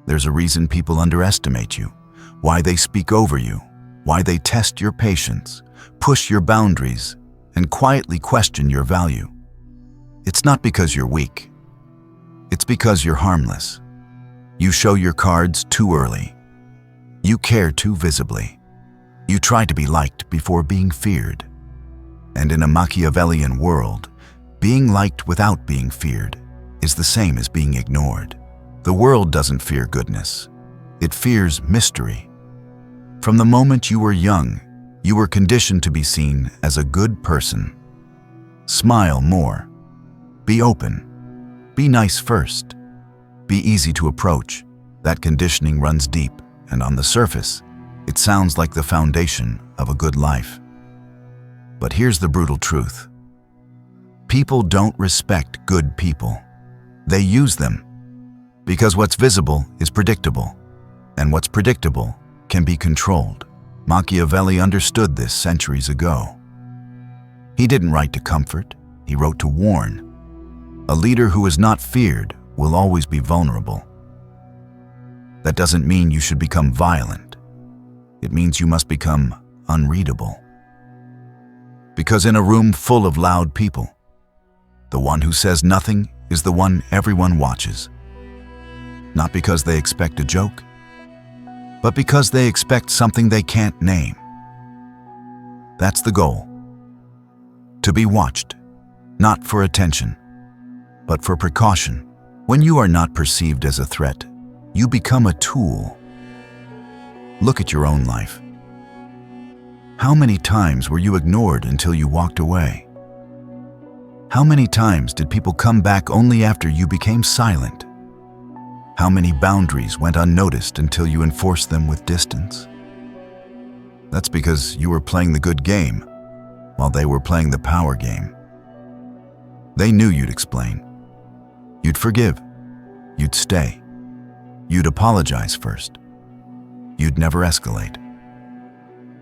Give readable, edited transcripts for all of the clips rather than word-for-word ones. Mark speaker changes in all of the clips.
Speaker 1: There's a reason people underestimate you, why they speak over you, why they test your patience, push your boundaries, and quietly question your value. It's not because you're weak. It's because you're harmless. You show your cards too early. You care too visibly. You try to be liked before being feared. And in a Machiavellian world, being liked without being feared is the same as being ignored. The world doesn't fear goodness. It fears mystery. From the moment you were young, you were conditioned to be seen as a good person. Smile more. Be open. Be nice first. Be easy to approach. That conditioning runs deep, and on the surface, it sounds like the foundation of a good life. But here's the brutal truth. People don't respect good people. They use them. Because what's visible is predictable, and what's predictable can be controlled. Machiavelli understood this centuries ago. He didn't write to comfort, he wrote to warn. A leader who is not feared will always be vulnerable. That doesn't mean you should become violent. It means you must become unreadable. Because in a room full of loud people, the one who says nothing is the one everyone watches. Not because they expect a joke, but because they expect something they can't name. That's the goal. To be watched, not for attention, but for precaution. When you are not perceived as a threat, you become a tool. Look at your own life. How many times were you ignored until you walked away? How many times did people come back only after you became silent? How many boundaries went unnoticed until you enforced them with distance? That's because you were playing the good game while they were playing the power game. They knew you'd explain. You'd forgive. You'd stay. You'd apologize first. You'd never escalate.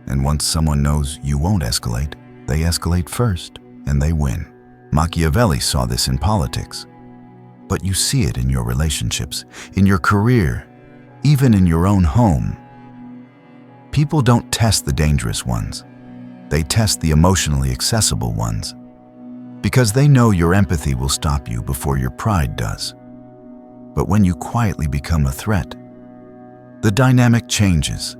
Speaker 1: And once someone knows you won't escalate, they escalate first, and they win. Machiavelli saw this in politics. But you see it in your relationships, in your career, even in your own home. People don't test the dangerous ones. They test the emotionally accessible ones. Because they know your empathy will stop you before your pride does. But when you quietly become a threat, the dynamic changes.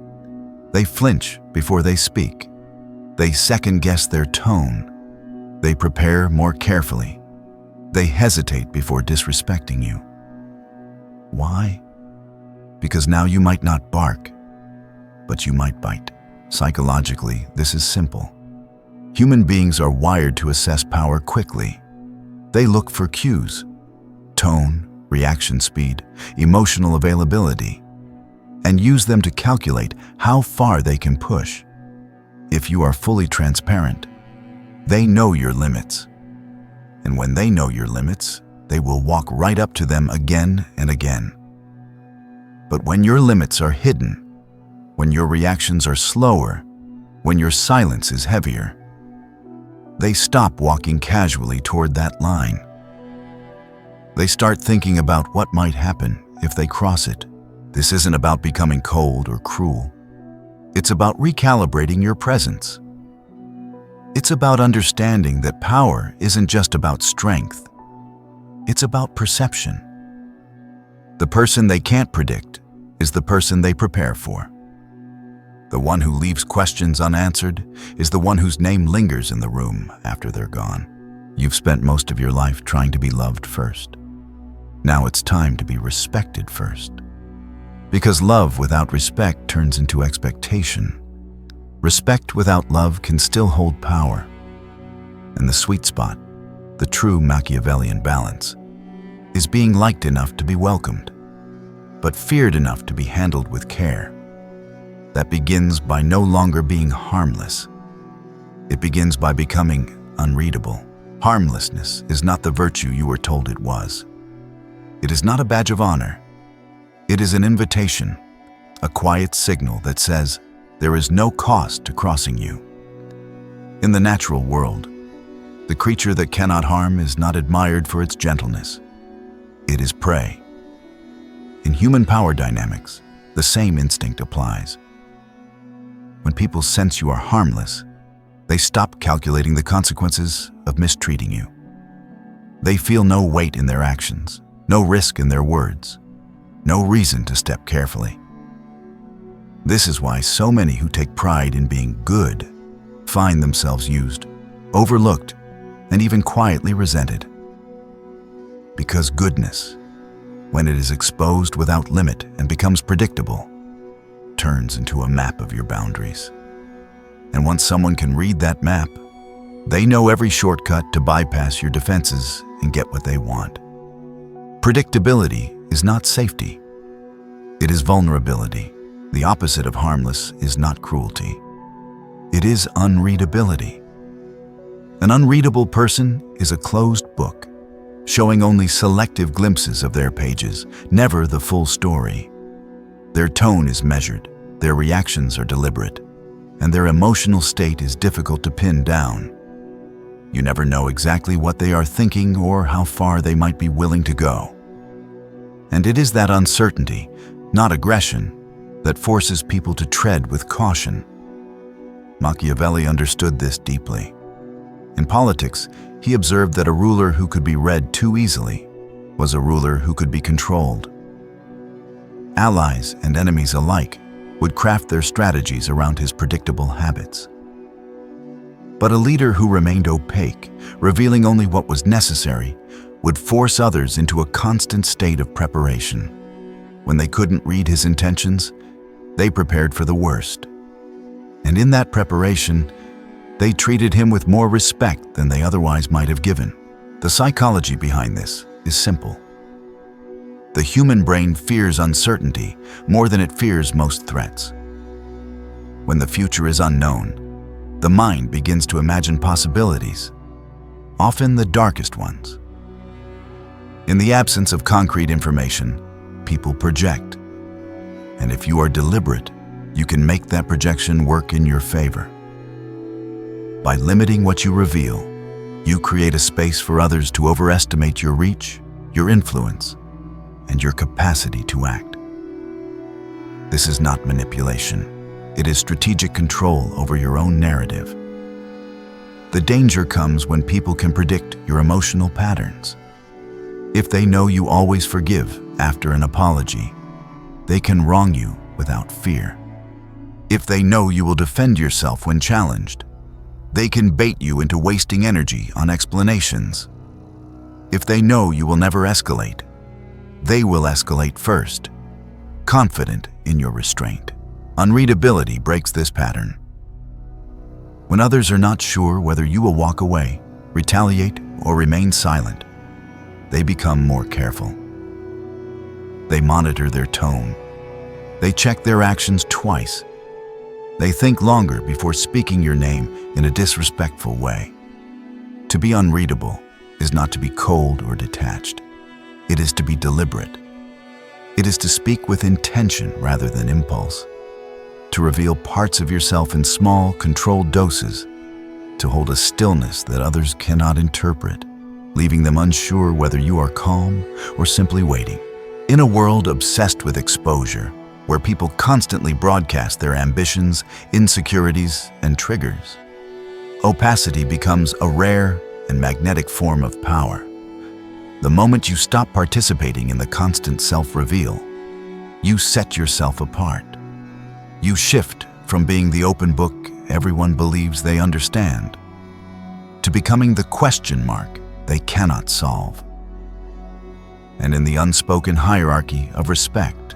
Speaker 1: They flinch before they speak. They second-guess their tone. They prepare more carefully. They hesitate before disrespecting you. Why? Because now you might not bark, but you might bite. Psychologically, this is simple. Human beings are wired to assess power quickly. They look for cues: tone, reaction speed, emotional availability, and use them to calculate how far they can push. If you are fully transparent, they know your limits. And when they know your limits, they will walk right up to them again and again. But when your limits are hidden, when your reactions are slower, when your silence is heavier, they stop walking casually toward that line. They start thinking about what might happen if they cross it. This isn't about becoming cold or cruel. It's about recalibrating your presence. It's about understanding that power isn't just about strength. It's about perception. The person they can't predict is the person they prepare for. The one who leaves questions unanswered is the one whose name lingers in the room after they're gone. You've spent most of your life trying to be loved first. Now it's time to be respected first. Because love without respect turns into expectation. Respect without love can still hold power. And the sweet spot, the true Machiavellian balance, is being liked enough to be welcomed, but feared enough to be handled with care. That begins by no longer being harmless. It begins by becoming unreadable. Harmlessness is not the virtue you were told it was. It is not a badge of honor. It is an invitation, a quiet signal that says there is no cost to crossing you. In the natural world, the creature that cannot harm is not admired for its gentleness. It is prey. In human power dynamics, the same instinct applies. When people sense you are harmless, they stop calculating the consequences of mistreating you. They feel no weight in their actions, no risk in their words, no reason to step carefully. This is why so many who take pride in being good find themselves used, overlooked, and even quietly resented. Because goodness, when it is exposed without limit and becomes predictable, turns into a map of your boundaries. And once someone can read that map, they know every shortcut to bypass your defenses and get what they want. Predictability is not safety. It is vulnerability. The opposite of harmless is not cruelty. It is unreadability. An unreadable person is a closed book, showing only selective glimpses of their pages, never the full story. Their tone is measured, their reactions are deliberate, and their emotional state is difficult to pin down. You never know exactly what they are thinking or how far they might be willing to go. And it is that uncertainty, not aggression, that forces people to tread with caution. Machiavelli understood this deeply. In politics, he observed that a ruler who could be read too easily was a ruler who could be controlled. Allies and enemies alike would craft their strategies around his predictable habits. But a leader who remained opaque, revealing only what was necessary, would force others into a constant state of preparation. When they couldn't read his intentions, they prepared for the worst. And in that preparation, they treated him with more respect than they otherwise might have given. The psychology behind this is simple. The human brain fears uncertainty more than it fears most threats. When the future is unknown, the mind begins to imagine possibilities, often the darkest ones. In the absence of concrete information, people project. And if you are deliberate, you can make that projection work in your favor. By limiting what you reveal, you create a space for others to overestimate your reach, your influence, and your capacity to act. This is not manipulation. It is strategic control over your own narrative. The danger comes when people can predict your emotional patterns. If they know you always forgive after an apology, they can wrong you without fear. If they know you will defend yourself when challenged, they can bait you into wasting energy on explanations. If they know you will never escalate, they will escalate first, confident in your restraint. Unreadability breaks this pattern. When others are not sure whether you will walk away, retaliate, or remain silent, they become more careful. They monitor their tone. They check their actions twice. They think longer before speaking your name in a disrespectful way. To be unreadable is not to be cold or detached. It is to be deliberate. It is to speak with intention rather than impulse. To reveal parts of yourself in small, controlled doses. To hold a stillness that others cannot interpret, leaving them unsure whether you are calm or simply waiting. In a world obsessed with exposure, where people constantly broadcast their ambitions, insecurities, and triggers, opacity becomes a rare and magnetic form of power. The moment you stop participating in the constant self-reveal, you set yourself apart. You shift from being the open book everyone believes they understand to becoming the question mark they cannot solve. And in the unspoken hierarchy of respect,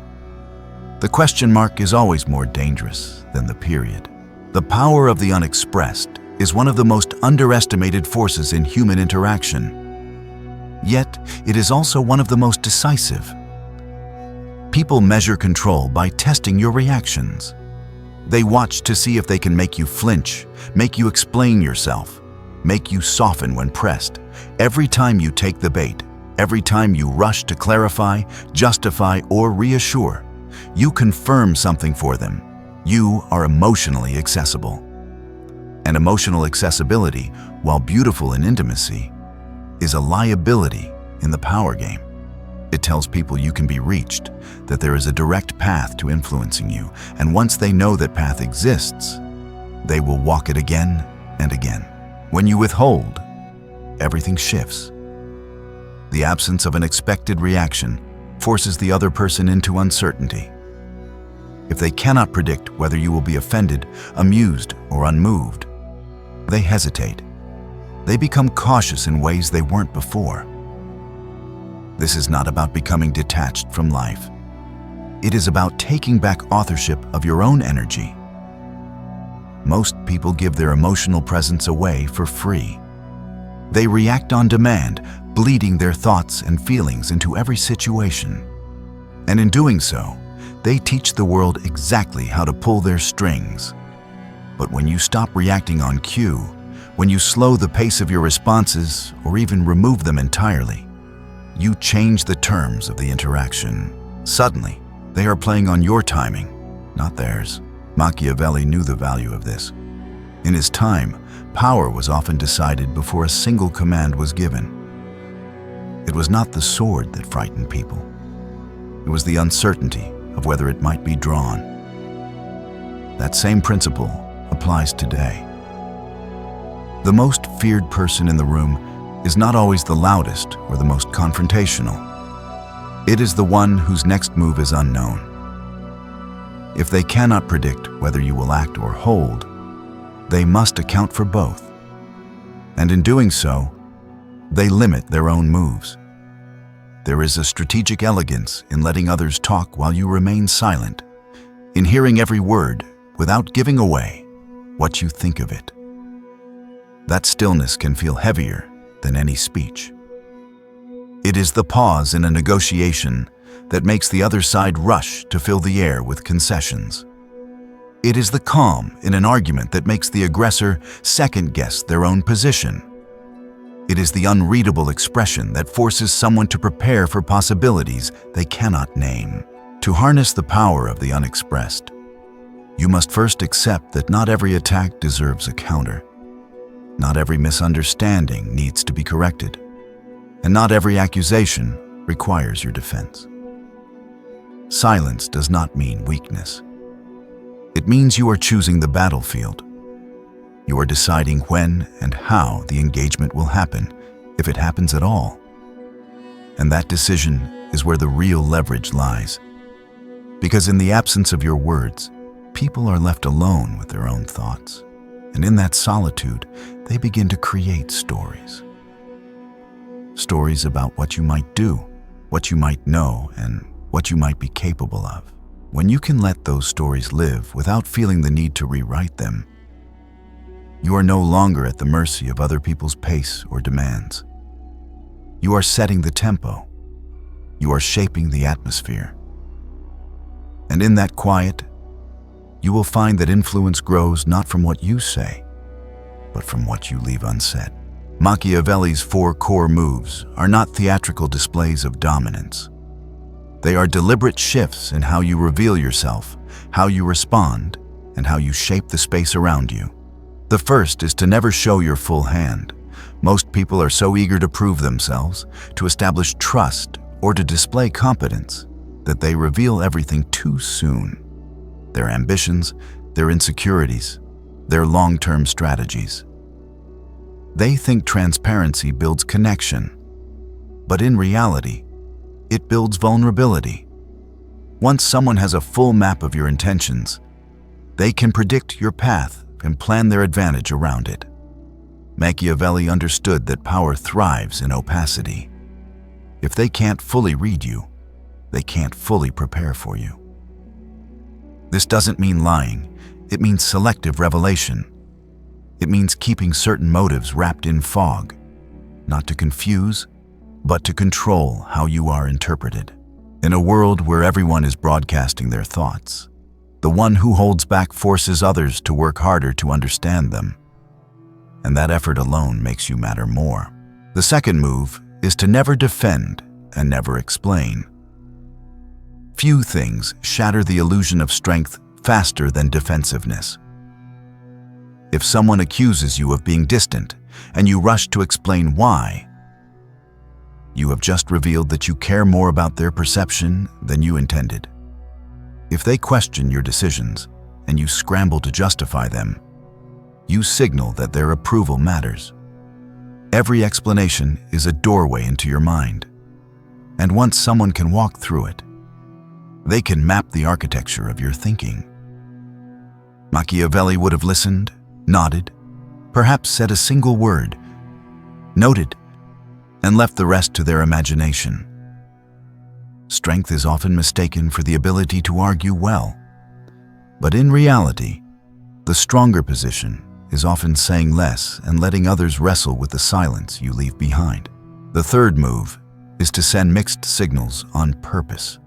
Speaker 1: the question mark is always more dangerous than the period. The power of the unexpressed is one of the most underestimated forces in human interaction. Yet, it is also one of the most decisive. People measure control by testing your reactions. They watch to see if they can make you flinch, make you explain yourself, make you soften when pressed. Every time you take the bait, every time you rush to clarify, justify, or reassure, you confirm something for them. You are emotionally accessible. And emotional accessibility, while beautiful in intimacy, is a liability in the power game. It tells people you can be reached, that there is a direct path to influencing you, and once they know that path exists, they will walk it again and again. When you withhold, everything shifts. The absence of an expected reaction forces the other person into uncertainty. If they cannot predict whether you will be offended, amused, or unmoved, they hesitate. They become cautious in ways they weren't before. This is not about becoming detached from life. It is about taking back authorship of your own energy. Most people give their emotional presence away for free. They react on demand, bleeding their thoughts and feelings into every situation. And in doing so, they teach the world exactly how to pull their strings. But when you stop reacting on cue, when you slow the pace of your responses or even remove them entirely, you change the terms of the interaction. Suddenly, they are playing on your timing, not theirs. Machiavelli knew the value of this. In his time, power was often decided before a single command was given. It was not the sword that frightened people. It was the uncertainty of whether it might be drawn. That same principle applies today. The most feared person in the room is not always the loudest or the most confrontational. It is the one whose next move is unknown. If they cannot predict whether you will act or hold, they must account for both. And in doing so, they limit their own moves. There is a strategic elegance in letting others talk while you remain silent, in hearing every word without giving away what you think of it. That stillness can feel heavier than any speech. It is the pause in a negotiation that makes the other side rush to fill the air with concessions. It is the calm in an argument that makes the aggressor second-guess their own position. It is the unreadable expression that forces someone to prepare for possibilities they cannot name. To harness the power of the unexpressed, you must first accept that not every attack deserves a counter. Not every misunderstanding needs to be corrected, and not every accusation requires your defense. Silence does not mean weakness. It means you are choosing the battlefield. You are deciding when and how the engagement will happen, if it happens at all. And that decision is where the real leverage lies. Because in the absence of your words, people are left alone with their own thoughts. And in that solitude, they begin to create stories. Stories about what you might do, what you might know, and what you might be capable of. When you can let those stories live without feeling the need to rewrite them, you are no longer at the mercy of other people's pace or demands. You are setting the tempo. You are shaping the atmosphere. And in that quiet, you will find that influence grows not from what you say, but from what you leave unsaid. Machiavelli's 4 core moves are not theatrical displays of dominance. They are deliberate shifts in how you reveal yourself, how you respond, and how you shape the space around you. The first is to never show your full hand. Most people are so eager to prove themselves, to establish trust, or to display competence, that they reveal everything too soon. Their ambitions, their insecurities, their long-term strategies. They think transparency builds connection, but in reality, it builds vulnerability. Once someone has a full map of your intentions, they can predict your path and plan their advantage around it. Machiavelli understood that power thrives in opacity. If they can't fully read you, they can't fully prepare for you. This doesn't mean lying. It means selective revelation. It means keeping certain motives wrapped in fog, not to confuse, but to control how you are interpreted. In a world where everyone is broadcasting their thoughts, the one who holds back forces others to work harder to understand them. And that effort alone makes you matter more. The second move is to never defend and never explain. Few things shatter the illusion of strength faster than defensiveness. If someone accuses you of being distant and you rush to explain why, You have just revealed that you care more about their perception than you intended. If they question your decisions and you scramble to justify them, you signal that their approval matters. Every explanation is a doorway into your mind, and once someone can walk through it, they can map the architecture of your thinking. Machiavelli would have listened, nodded, perhaps said a single word, noted, and left the rest to their imagination. Strength is often mistaken for the ability to argue well, but in reality, the stronger position is often saying less and letting others wrestle with the silence you leave behind. The third move is to send mixed signals on purpose.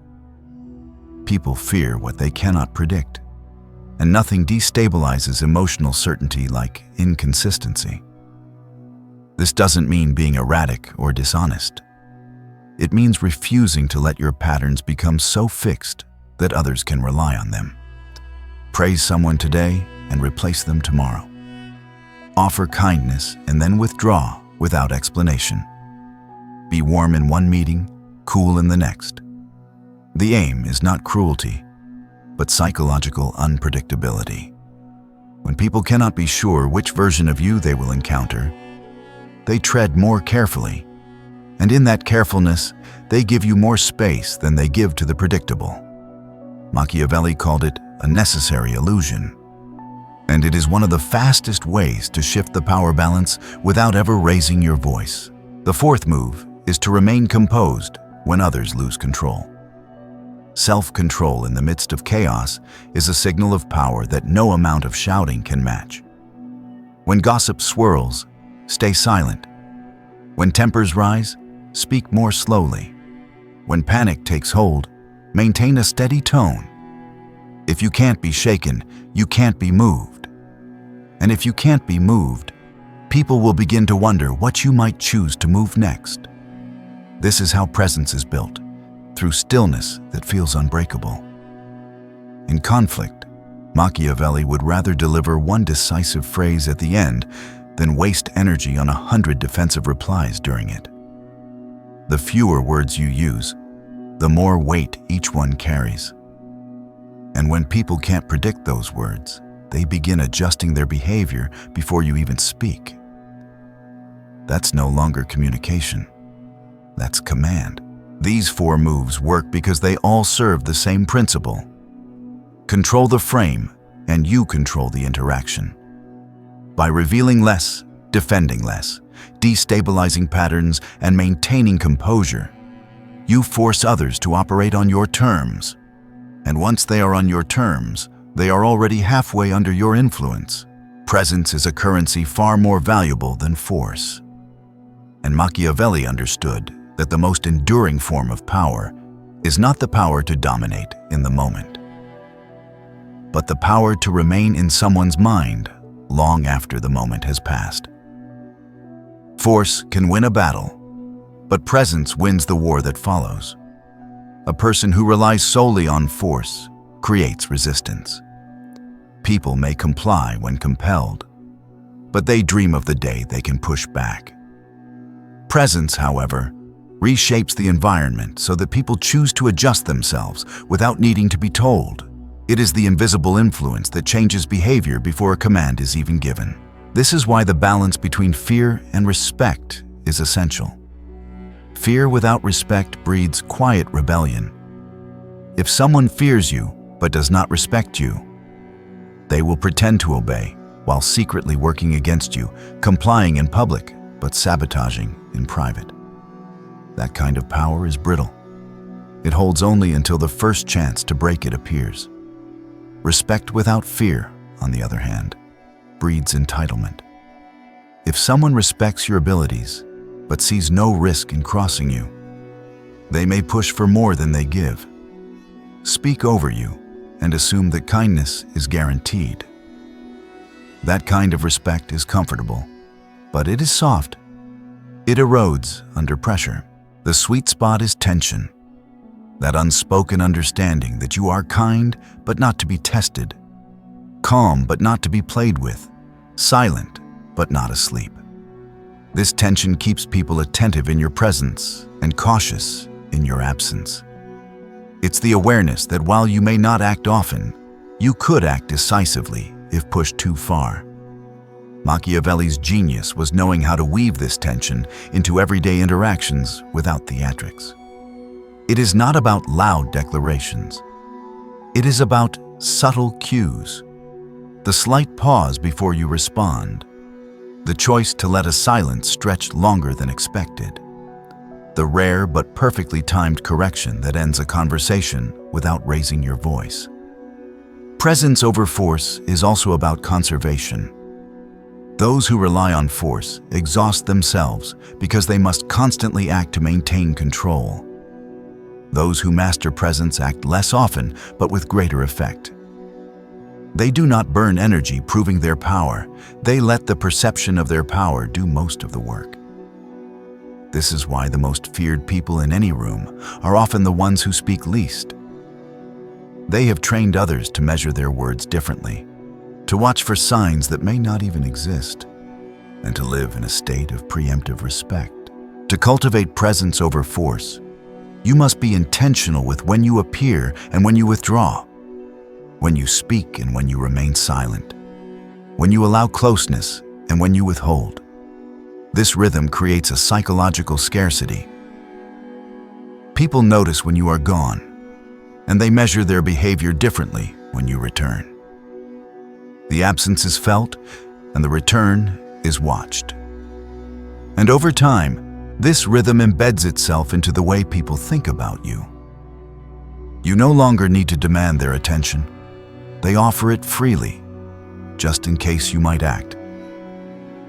Speaker 1: People fear what they cannot predict, and nothing destabilizes emotional certainty like inconsistency. This doesn't mean being erratic or dishonest. It means refusing to let your patterns become so fixed that others can rely on them. Praise someone today and replace them tomorrow. Offer kindness and then withdraw without explanation. Be warm in one meeting, cool in the next. The aim is not cruelty, but psychological unpredictability. When people cannot be sure which version of you they will encounter, they tread more carefully, and in that carefulness, they give you more space than they give to the predictable. Machiavelli called it a necessary illusion, and it is one of the fastest ways to shift the power balance without ever raising your voice. The fourth move is to remain composed when others lose control. Self-control in the midst of chaos is a signal of power that no amount of shouting can match. When gossip swirls, stay silent. When tempers rise, speak more slowly. When panic takes hold, maintain a steady tone. If you can't be shaken, you can't be moved. And if you can't be moved, people will begin to wonder what you might choose to move next. This is how presence is built, through stillness that feels unbreakable. In conflict, Machiavelli would rather deliver one decisive phrase at the end than waste energy on 100 defensive replies during it. The fewer words you use, the more weight each one carries. And when people can't predict those words, they begin adjusting their behavior before you even speak. That's no longer communication. That's command. These four moves work because they all serve the same principle. Control the frame, and you control the interaction. By revealing less, defending less, destabilizing patterns, and maintaining composure, you force others to operate on your terms. And once they are on your terms, they are already halfway under your influence. Presence is a currency far more valuable than force. And Machiavelli understood that the most enduring form of power is not the power to dominate in the moment, but the power to remain in someone's mind long after the moment has passed. Force can win a battle, but presence wins the war that follows. A person who relies solely on force creates resistance. People may comply when compelled, but they dream of the day they can push back. Presence, however, reshapes the environment so that people choose to adjust themselves without needing to be told. It is the invisible influence that changes behavior before a command is even given. This is why the balance between fear and respect is essential. Fear without respect breeds quiet rebellion. If someone fears you but does not respect you, they will pretend to obey while secretly working against you, complying in public but sabotaging in private. That kind of power is brittle. It holds only until the first chance to break it appears. Respect without fear, on the other hand, breeds entitlement. If someone respects your abilities, but sees no risk in crossing you, they may push for more than they give, speak over you, and assume that kindness is guaranteed. That kind of respect is comfortable, but it is soft. It erodes under pressure. The sweet spot is tension. That unspoken understanding that you are kind but not to be tested, calm but not to be played with, silent but not asleep. This tension keeps people attentive in your presence and cautious in your absence. It's the awareness that while you may not act often, you could act decisively if pushed too far. Machiavelli's genius was knowing how to weave this tension into everyday interactions without theatrics. It is not about loud declarations. It is about subtle cues, the slight pause before you respond, the choice to let a silence stretch longer than expected, the rare but perfectly timed correction that ends a conversation without raising your voice. Presence over force is also about conservation. Those who rely on force exhaust themselves because they must constantly act to maintain control. Those who master presence act less often, but with greater effect. They do not burn energy proving their power. They let the perception of their power do most of the work. This is why the most feared people in any room are often the ones who speak least. They have trained others to measure their words differently, to watch for signs that may not even exist, and to live in a state of preemptive respect. To cultivate presence over force, you must be intentional with when you appear and when you withdraw, when you speak and when you remain silent, when you allow closeness and when you withhold. This rhythm creates a psychological scarcity. People notice when you are gone, and they measure their behavior differently when you return. The absence is felt, and the return is watched. And over time, this rhythm embeds itself into the way people think about you. You no longer need to demand their attention. They offer it freely, just in case you might act.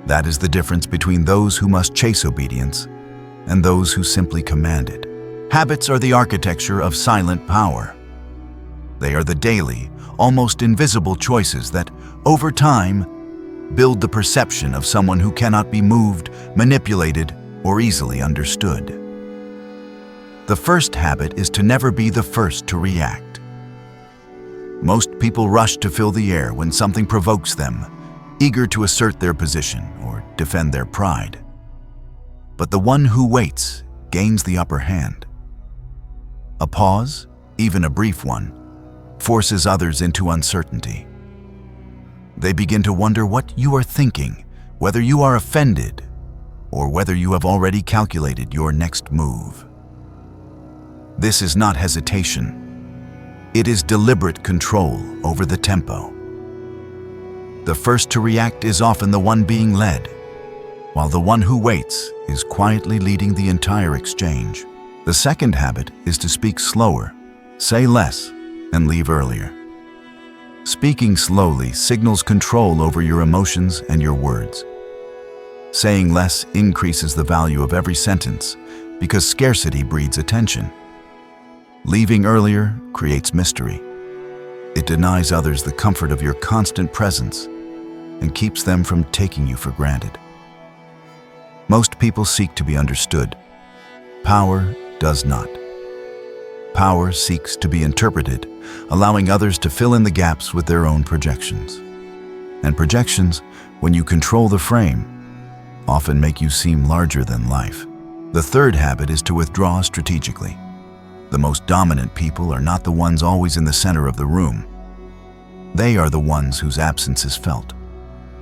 Speaker 1: That is the difference between those who must chase obedience and those who simply command it. Habits are the architecture of silent power. They are the daily, almost invisible choices that, over time, build the perception of someone who cannot be moved, manipulated, or easily understood. The first habit is to never be the first to react. Most people rush to fill the air when something provokes them, eager to assert their position or defend their pride. But the one who waits gains the upper hand. A pause, even a brief one, forces others into uncertainty. They begin to wonder what you are thinking, whether you are offended, or whether you have already calculated your next move. This is not hesitation. It is deliberate control over the tempo. The first to react is often the one being led, while the one who waits is quietly leading the entire exchange. The second habit is to speak slower, say less, and leave earlier. Speaking slowly signals control over your emotions and your words. Saying less increases the value of every sentence because scarcity breeds attention. Leaving earlier creates mystery. It denies others the comfort of your constant presence and keeps them from taking you for granted. Most people seek to be understood. Power does not. Power seeks to be interpreted, allowing others to fill in the gaps with their own projections. And projections, when you control the frame, often make you seem larger than life. The third habit is to withdraw strategically. The most dominant people are not the ones always in the center of the room. They are the ones whose absence is felt.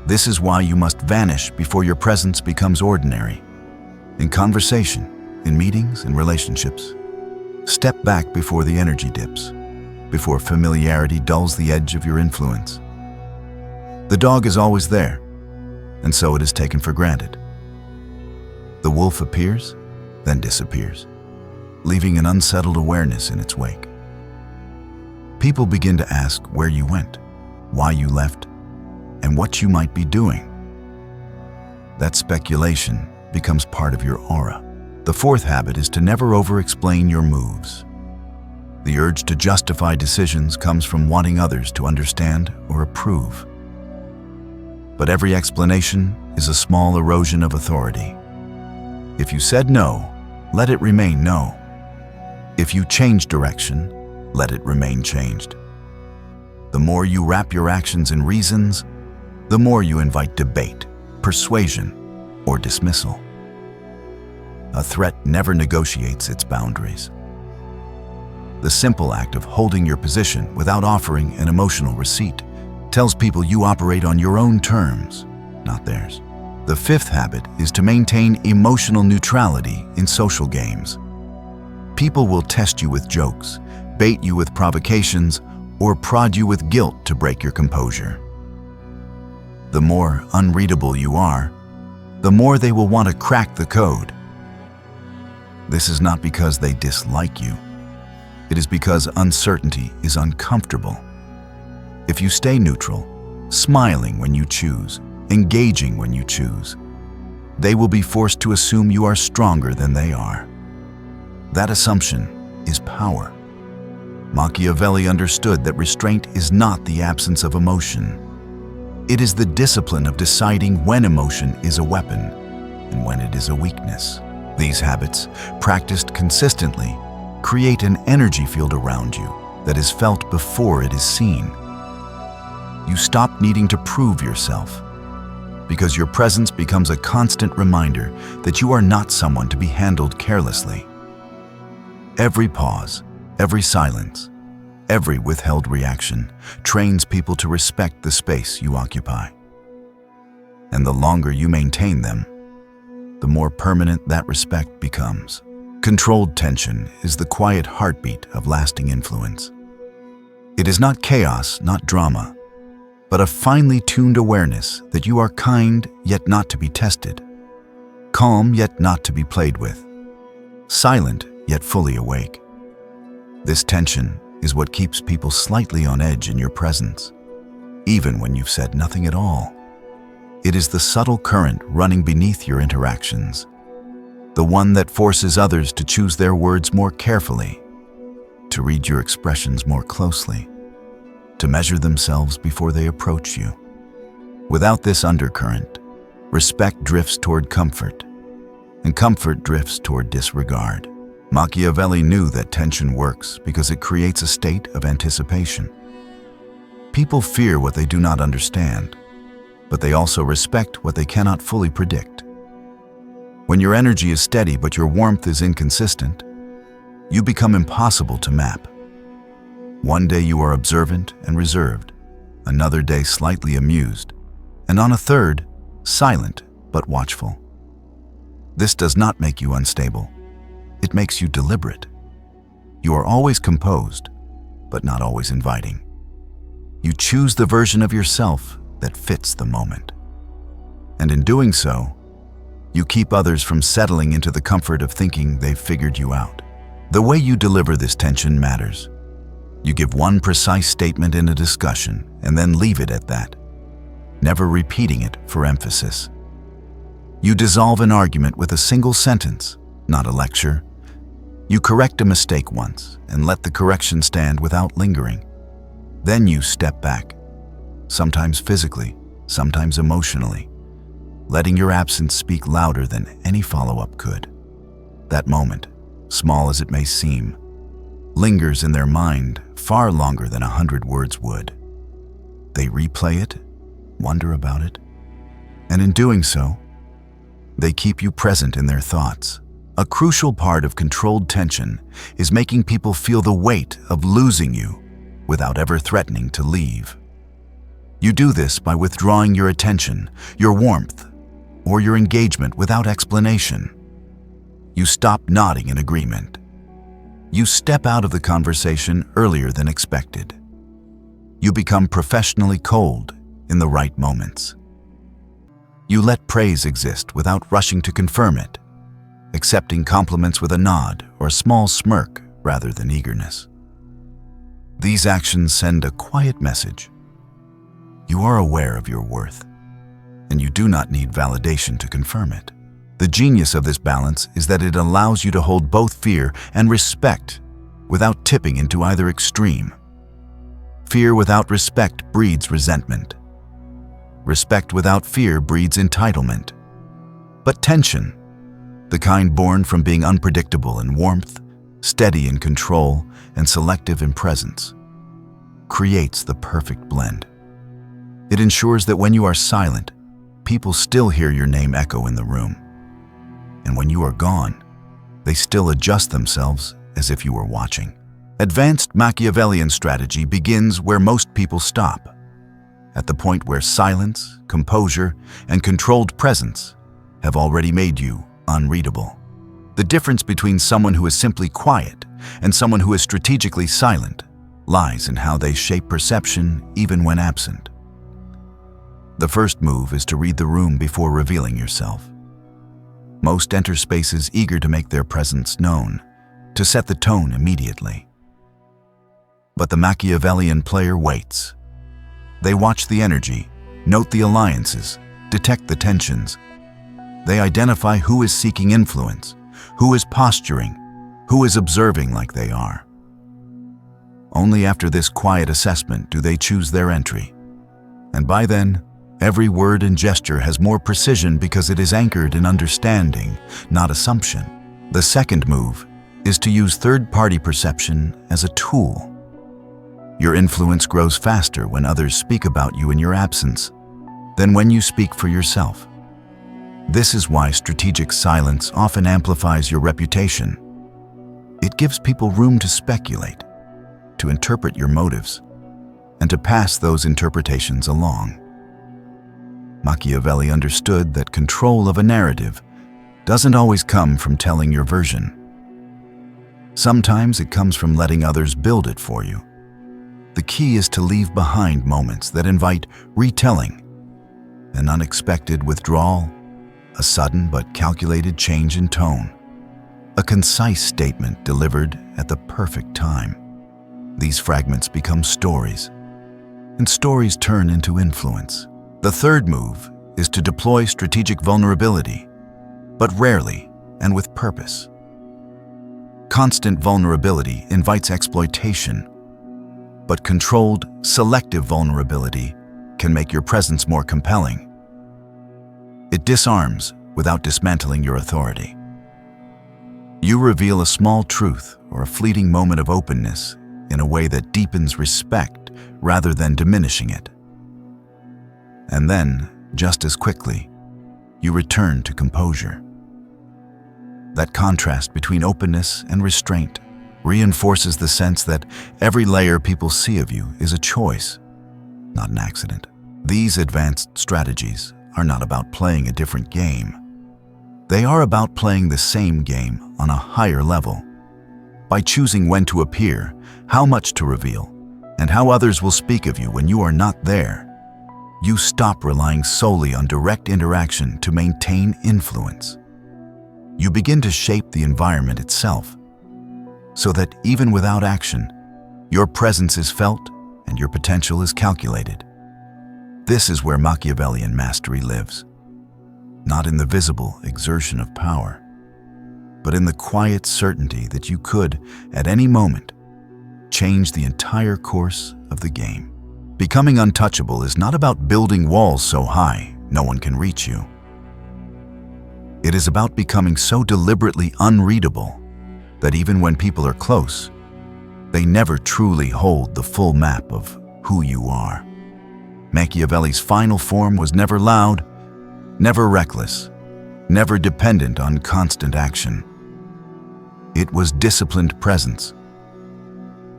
Speaker 1: This is why you must vanish before your presence becomes ordinary. In conversation, in meetings, in relationships, step back before the energy dips, before familiarity dulls the edge of your influence. The dog is always there, and so it is taken for granted. The wolf appears, then disappears, leaving an unsettled awareness in its wake. People begin to ask where you went, why you left, and what you might be doing. That speculation becomes part of your aura. The fourth habit is to never over-explain your moves. The urge to justify decisions comes from wanting others to understand or approve. But every explanation is a small erosion of authority. If you said no, let it remain no. If you change direction, let it remain changed. The more you wrap your actions in reasons, the more you invite debate, persuasion, or dismissal. A threat never negotiates its boundaries. The simple act of holding your position without offering an emotional receipt tells people you operate on your own terms, not theirs. The fifth habit is to maintain emotional neutrality in social games. People will test you with jokes, bait you with provocations, or prod you with guilt to break your composure. The more unreadable you are, the more they will want to crack the code. This is not because they dislike you. It is because uncertainty is uncomfortable. If you stay neutral, smiling when you choose, engaging when you choose, they will be forced to assume you are stronger than they are. That assumption is power. Machiavelli understood that restraint is not the absence of emotion. It is the discipline of deciding when emotion is a weapon and when it is a weakness. These habits, practiced consistently, create an energy field around you that is felt before it is seen. You stop needing to prove yourself because your presence becomes a constant reminder that you are not someone to be handled carelessly. Every pause, every silence, every withheld reaction trains people to respect the space you occupy. And the longer you maintain them, the more permanent that respect becomes. Controlled tension is the quiet heartbeat of lasting influence. It is not chaos, not drama, but a finely tuned awareness that you are kind yet not to be tested, calm yet not to be played with, silent yet fully awake. This tension is what keeps people slightly on edge in your presence, even when you've said nothing at all. It is the subtle current running beneath your interactions, the one that forces others to choose their words more carefully, to read your expressions more closely, to measure themselves before they approach you. Without this undercurrent, respect drifts toward comfort, and comfort drifts toward disregard. Machiavelli knew that tension works because it creates a state of anticipation. People fear what they do not understand, but they also respect what they cannot fully predict. When your energy is steady but your warmth is inconsistent, you become impossible to map. One day you are observant and reserved, another day slightly amused, and on a third, silent but watchful. This does not make you unstable. It makes you deliberate. You are always composed, but not always inviting. You choose the version of yourself that fits the moment. And in doing so, you keep others from settling into the comfort of thinking they've figured you out. The way you deliver this tension matters. You give one precise statement in a discussion and then leave it at that, never repeating it for emphasis. You dissolve an argument with a single sentence, not a lecture. You correct a mistake once and let the correction stand without lingering. Then you step back, sometimes physically, sometimes emotionally, letting your absence speak louder than any follow-up could. That moment, small as it may seem, lingers in their mind far longer than 100 words would. They replay it, wonder about it, and in doing so, they keep you present in their thoughts. A crucial part of controlled tension is making people feel the weight of losing you without ever threatening to leave. You do this by withdrawing your attention, your warmth, or your engagement without explanation. You stop nodding in agreement. You step out of the conversation earlier than expected. You become professionally cold in the right moments. You let praise exist without rushing to confirm it, accepting compliments with a nod or a small smirk rather than eagerness. These actions send a quiet message. You are aware of your worth, and you do not need validation to confirm it. The genius of this balance is that it allows you to hold both fear and respect without tipping into either extreme. Fear without respect breeds resentment. Respect without fear breeds entitlement. But tension, the kind born from being unpredictable in warmth, steady in control, and selective in presence, creates the perfect blend. It ensures that when you are silent, people still hear your name echo in the room. And when you are gone, they still adjust themselves as if you were watching. Advanced Machiavellian strategy begins where most people stop, at the point where silence, composure, and controlled presence have already made you unreadable. The difference between someone who is simply quiet and someone who is strategically silent lies in how they shape perception even when absent. The first move is to read the room before revealing yourself. Most enter spaces eager to make their presence known, to set the tone immediately. But the Machiavellian player waits. They watch the energy, note the alliances, detect the tensions. They identify who is seeking influence, who is posturing, who is observing like they are. Only after this quiet assessment do they choose their entry. And by then, every word and gesture has more precision because it is anchored in understanding, not assumption. The second move is to use third-party perception as a tool. Your influence grows faster when others speak about you in your absence than when you speak for yourself. This is why strategic silence often amplifies your reputation. It gives people room to speculate, to interpret your motives, and to pass those interpretations along. Machiavelli understood that control of a narrative doesn't always come from telling your version. Sometimes it comes from letting others build it for you. The key is to leave behind moments that invite retelling, an unexpected withdrawal, a sudden but calculated change in tone, a concise statement delivered at the perfect time. These fragments become stories, and stories turn into influence. The third move is to deploy strategic vulnerability, but rarely and with purpose. Constant vulnerability invites exploitation, but controlled, selective vulnerability can make your presence more compelling. It disarms without dismantling your authority. You reveal a small truth or a fleeting moment of openness in a way that deepens respect rather than diminishing it. And then, just as quickly, you return to composure. That contrast between openness and restraint reinforces the sense that every layer people see of you is a choice, not an accident. These advanced strategies are not about playing a different game. They are about playing the same game on a higher level. By choosing when to appear, how much to reveal, and how others will speak of you when you are not there, you stop relying solely on direct interaction to maintain influence. You begin to shape the environment itself, so that even without action, your presence is felt and your potential is calculated. This is where Machiavellian mastery lives, not in the visible exertion of power, but in the quiet certainty that you could, at any moment, change the entire course of the game. Becoming untouchable is not about building walls so high no one can reach you. It is about becoming so deliberately unreadable that even when people are close, they never truly hold the full map of who you are. Machiavelli's final form was never loud, never reckless, never dependent on constant action. It was disciplined presence.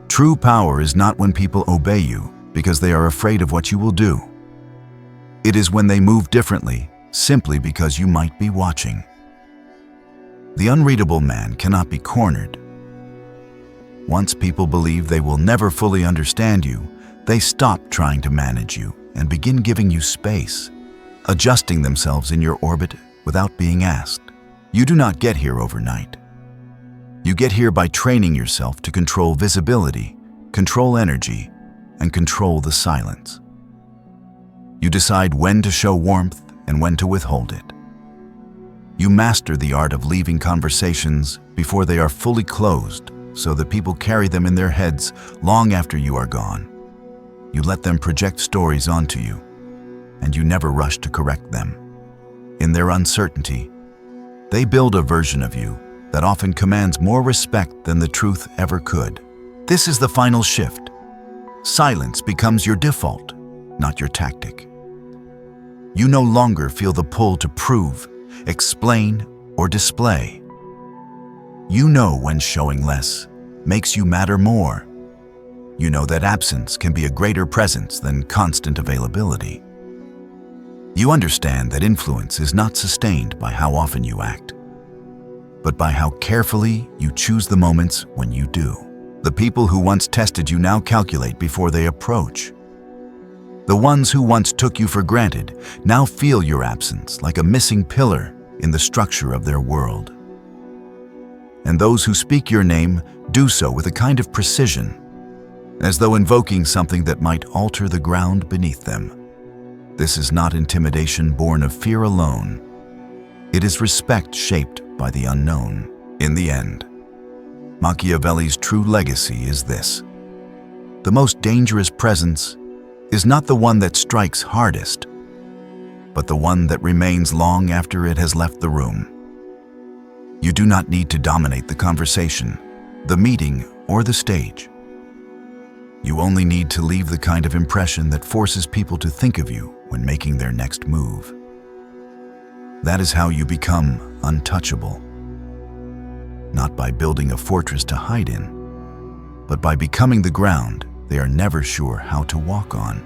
Speaker 1: True power is not when people obey you because they are afraid of what you will do. It is when they move differently simply because you might be watching. The unreadable man cannot be cornered. Once people believe they will never fully understand you, they stop trying to manage you and begin giving you space, adjusting themselves in your orbit without being asked. You do not get here overnight. You get here by training yourself to control visibility, control energy, and control the silence. You decide when to show warmth and when to withhold it. You master the art of leaving conversations before they are fully closed so that people carry them in their heads long after you are gone. You let them project stories onto you, and you never rush to correct them. In their uncertainty, they build a version of you that often commands more respect than the truth ever could. This is the final shift. Silence becomes your default, not your tactic. You no longer feel the pull to prove, explain, or display. You know when showing less makes you matter more. You know that absence can be a greater presence than constant availability. You understand that influence is not sustained by how often you act, but by how carefully you choose the moments when you do. The people who once tested you now calculate before they approach. The ones who once took you for granted now feel your absence like a missing pillar in the structure of their world. And those who speak your name do so with a kind of precision, as though invoking something that might alter the ground beneath them. This is not intimidation born of fear alone. It is respect shaped by the unknown. In the end, Machiavelli's true legacy is this: the most dangerous presence is not the one that strikes hardest, but the one that remains long after it has left the room. You do not need to dominate the conversation, the meeting, or the stage. You only need to leave the kind of impression that forces people to think of you when making their next move. That is how you become untouchable. Not by building a fortress to hide in, but by becoming the ground they are never sure how to walk on.